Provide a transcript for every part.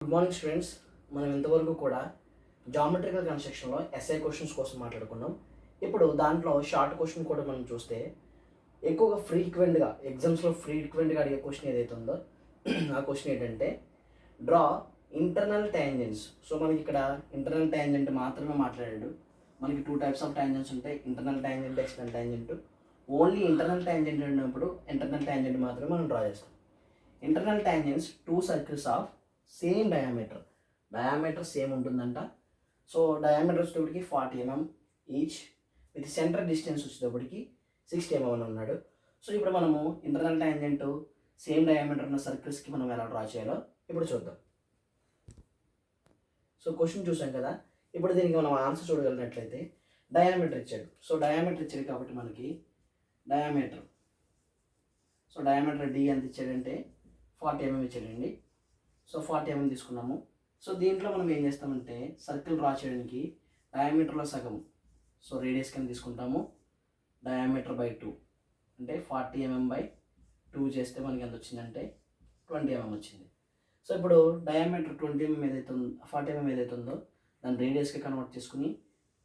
Good morning students. మనం ఇంతవరకు కూడా జామెట్రికల్ కన్స్ట్రక్షన్లో ఎస్ఐ క్వశ్చన్స్ కోసం మాట్లాడుకున్నాం. ఇప్పుడు దాంట్లో షార్ట్ క్వశ్చన్ కూడా మనం చూస్తే ఎక్కువగా ఫ్రీక్వెంట్గా ఎగ్జామ్స్లో ఫ్రీక్వెంట్గా అడిగే క్వశ్చన్ ఏదైతే ఉందో ఆ క్వశ్చన్ ఏంటంటే డ్రా ఇంటర్నల్ ట్యాంజెంట్స్. సో మనకి ఇక్కడ ఇంటర్నల్ ట్యాంజెంట్ మాత్రమే మాట్లాడాడు. మనకి 2 టైప్స్ ఆఫ్ ట్యాంజెంట్స్ ఉంటాయి, internal tangent, external tangent. Only internal tangent ఉన్నప్పుడు ఇంటర్నల్ ట్యాంజెంట్ మాత్రమే మనం డ్రా చేస్తాం. Internal tangents 2 circles of same diameter same ఉంటుందంట. సో డయామీటర్ వచ్చేటప్పటికి 40 mm each, with centre distance వచ్చేటప్పటికి 60 mm అని ఉన్నాడు. సో ఇప్పుడు మనము ఇంటర్నల్ ట్యాంజెంట్ సేమ్ డయామీటర్ ఉన్న సర్కిల్స్కి మనం ఎలా డ్రా చేయాలో ఇప్పుడు చూద్దాం. సో క్వశ్చన్ చూసాం కదా, ఇప్పుడు దీనికి మనం ఆన్సర్ చూడగలిగినట్లయితే డయామీటర్ ఇచ్చాడు. సో డయామీటర్ ఇచ్చాడు కాబట్టి మనకి డయామీటర్ డి ఎంత ఇచ్చాడంటే 40 mm ఇచ్చాడండి. సో 40 mm తీసుకున్నాము. సో దీంట్లో మనం ఏం చేస్తామంటే సర్కిల్ డ్రా చేయడానికి డయామీటర్లో సగం, సో రేడియస్ కింద తీసుకుంటాము. డయామీటర్ బై 2 అంటే 40 mm బై 2 చేస్తే మనకి ఎంత వచ్చిందంటే 20 mm వచ్చింది. సో ఇప్పుడు డయామీటర్ 20 mm ఏదైతే 40 mm ఏదైతే ఉందో దాన్ని రేడియస్కి కన్వర్ట్ చేసుకుని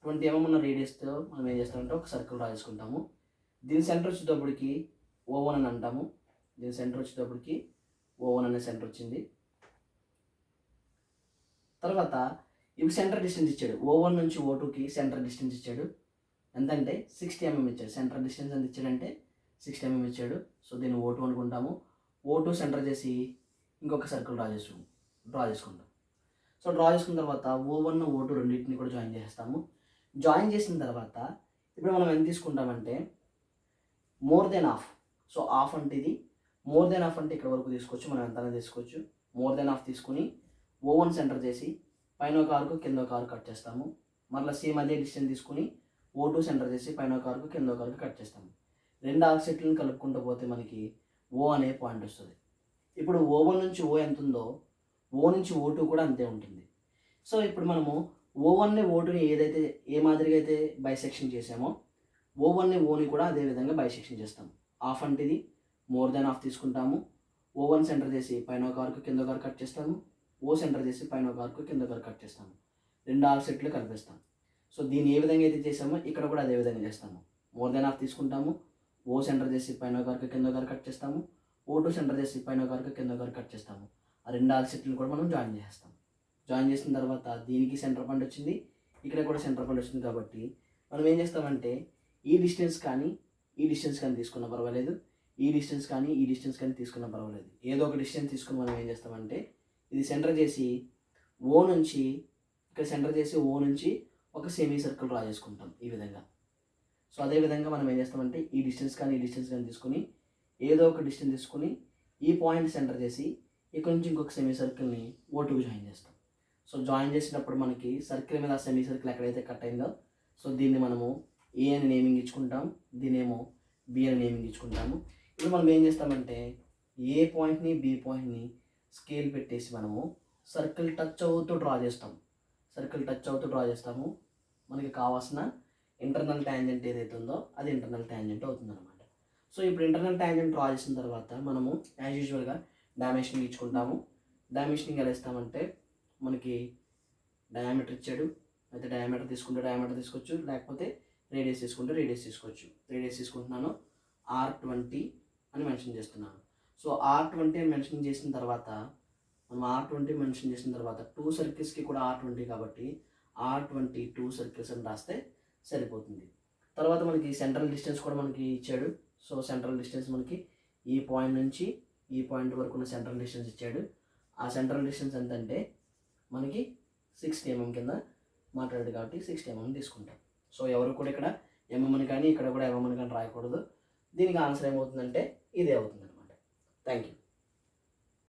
20 mm ఉన్న రేడియస్తో మనం ఏం చేస్తామంటే ఒక సర్కిల్ డ్రా చేసుకుంటాము. దీని సెంటర్ వచ్చేటప్పటికి O1 అని అంటాము. దీని సెంటర్ వచ్చేటప్పటికి O1 అనే సెంటర్ వచ్చింది. తర్వాత ఇవి సెంటర్ డిస్టెన్స్ ఇచ్చాడు. O1 నుంచి O2కి సెంటర్ డిస్టెన్స్ ఇచ్చాడు. ఎంతంటే 60 mm ఇచ్చాడు. సెంటర్ డిస్టెన్స్ ఎంత ఇచ్చాడంటే 60 mm ఇచ్చాడు. సో దీన్ని O2 అనుకుంటాము. O2 సెంటర్ చేసి ఇంకొక సర్కిల్ డ్రా చేసుకుంటాం. సో డ్రా చేసుకున్న తర్వాత O1 O2 రెండింటిని కూడా జాయిన్ చేస్తాము. జాయిన్ చేసిన తర్వాత ఇప్పుడు మనం ఎంత తీసుకుంటామంటే more than half. So half అంటే ఇది, మోర్ దెన్ హాఫ్ అంటే ఇక్కడ వరకు తీసుకోవచ్చు, మనం ఎంతైనా తీసుకోవచ్చు. మోర్ దెన్ హాఫ్ తీసుకుని O1 సెంటర్ చేసి పైన ఒక ఆర్కు కింద ఒక ఆర్కు కట్ చేస్తాము. మళ్ళీ సేమ్ అదే డిస్టెన్స్ తీసుకుని O2 సెంటర్ చేసి పైన ఒక ఆర్కు కింద ఒక ఆర్కు కట్ చేస్తాము. రెండు ఆర్క్ సెట్లను కలుపుకుంటూ పోతే మనకి O అనే పాయింట్ వస్తుంది. ఇప్పుడు O1 నుంచి O ఎంత ఉందో O నుంచి O2 కూడా అంతే ఉంటుంది. సో ఇప్పుడు మనము O1ని O2ని ఏ మాదిరిగా అయితే బైసెక్షన్ చేసామో O1ని Oని కూడా అదే విధంగా బైసెక్షన్ చేస్తాము. హాఫ్ అంటే ఇది, మోర్ దెన్ హాఫ్ తీసుకుంటాము. O1 సెంటర్ చేసి పైన ఒక ఆర్కు కింద ఒక ఆర్కు కట్ చేస్తాము. O సెంటర్ చేసి పైన ఒక ఆర్కు కింద ఒక ఆర్కు కట్ చేస్తాము. రెండు ఆర్క్ సెట్లు కలిపిస్తాం. సో దీన్ని ఏ విధంగా అయితే చేసామో ఇక్కడ కూడా అదే విధంగా చేస్తాము. మోర్ దెన్ హాఫ్ తీసుకుంటాము. O సెంటర్ చేసి పైన ఒక ఆర్కు కింద ఒక ఆర్కు కట్ చేస్తాము. O2 సెంటర్ చేసి పైన ఒక ఆర్కు కింద ఒక ఆర్కు కట్ చేస్తాము. ఆ రెండు ఆర్క్ సెట్లను కూడా మనం జాయిన్ చేస్తాం. జాయిన్ చేసిన తర్వాత దీనికి సెంటర్ పాయింట్ వచ్చింది, ఇక్కడ కూడా సెంటర్ పాయింట్ వచ్చింది. కాబట్టి మనం ఏం చేస్తామంటే ఈ డిస్టెన్స్ కానీ తీసుకున్నా పర్వాలేదు, ఈ డిస్టెన్స్ కానీ తీసుకున్నా పర్వాలేదు. ఏదో ఒక డిస్టెన్స్ తీసుకుని మనం ఏం చేస్తామంటే ఇది సెంటర్ చేసి O నుంచి ఒక సెమీ సర్కిల్ డ్రా చేసుకుంటాం ఈ విధంగా. సో అదేవిధంగా మనం ఏం చేస్తామంటే ఈ డిస్టెన్స్ కానీ తీసుకుని ఏదో ఒక డిస్టెన్స్ తీసుకుని ఈ పాయింట్ సెంటర్ చేసి ఇక్కడ నుంచి ఇంకొక సెమీ సర్కిల్ని O2 జాయిన్ చేస్తాం. సో జాయిన్ చేసినప్పుడు మనకి సర్కిల్ మీద సెమీ సర్కిల్ ఎక్కడైతే కట్ అయిందో సో దీన్ని మనము ఏ అని నేమింగ్ ఇచ్చుకుంటాం, దీనేమో బి అని నేమింగ్ ఇచ్చుకుంటాము. ఇప్పుడు మనం ఏం చేస్తామంటే ఏ పాయింట్ని బి పాయింట్ని స్కేల్ పెట్టేసి మనము సర్కిల్ టచ్ అవుతూ డ్రా చేస్తాము. మనకి కావాల్సిన ఇంటర్నల్ ట్యాంజెంట్ ఏదైతే ఉందో అది ఇంటర్నల్ ట్యాంజెంట్ అవుతుందన్నమాట. సో ఇప్పుడు ఇంటర్నల్ ట్యాంజెంట్ డ్రా చేసిన తర్వాత మనము యాజ్ యూజువల్గా డైమెన్షనింగ్ ఇచ్చుకుంటాము. డైమెన్షనింగ్ ఎలా ఇస్తామంటే మనకి డయామీటర్ ఇచ్చాడు, అయితే డయామీటర్ తీసుకుంటే డయామీటర్ తీసుకోవచ్చు, లేకపోతే రేడియస్ తీసుకుంటే రేడియస్ తీసుకోవచ్చు. రేడియస్ తీసుకుంటున్నాను, R20 అని మెన్షన్ చేస్తున్నాను. సో R20 అని మెన్షన్ చేసిన తర్వాత మనం R20 మెన్షన్ చేసిన తర్వాత 2 సర్కిల్స్కి కూడా R20 కాబట్టి R20 2 సర్కిల్స్ అని రాస్తే సరిపోతుంది. తర్వాత మనకి సెంట్రల్ డిస్టెన్స్ కూడా మనకి ఇచ్చాడు. సో సెంట్రల్ డిస్టెన్స్ మనకి ఈ పాయింట్ నుంచి ఈ పాయింట్ వరకు ఉన్న సెంట్రల్ డిస్టెన్స్ ఇచ్చాడు. ఆ సెంట్రల్ డిస్టెన్స్ ఎంతంటే మనకి 60 mm కింద మాట్లాడాడు కాబట్టి 60 mm తీసుకుంటాం. సో ఎవరు కూడా ఇక్కడ mm అని కానీ ఇక్కడ కూడా mm అని కానీ రాయకూడదు. దీనికి ఆన్సర్ ఏమవుతుందంటే ఇదే అవుతుంది అనమాట. Thank you.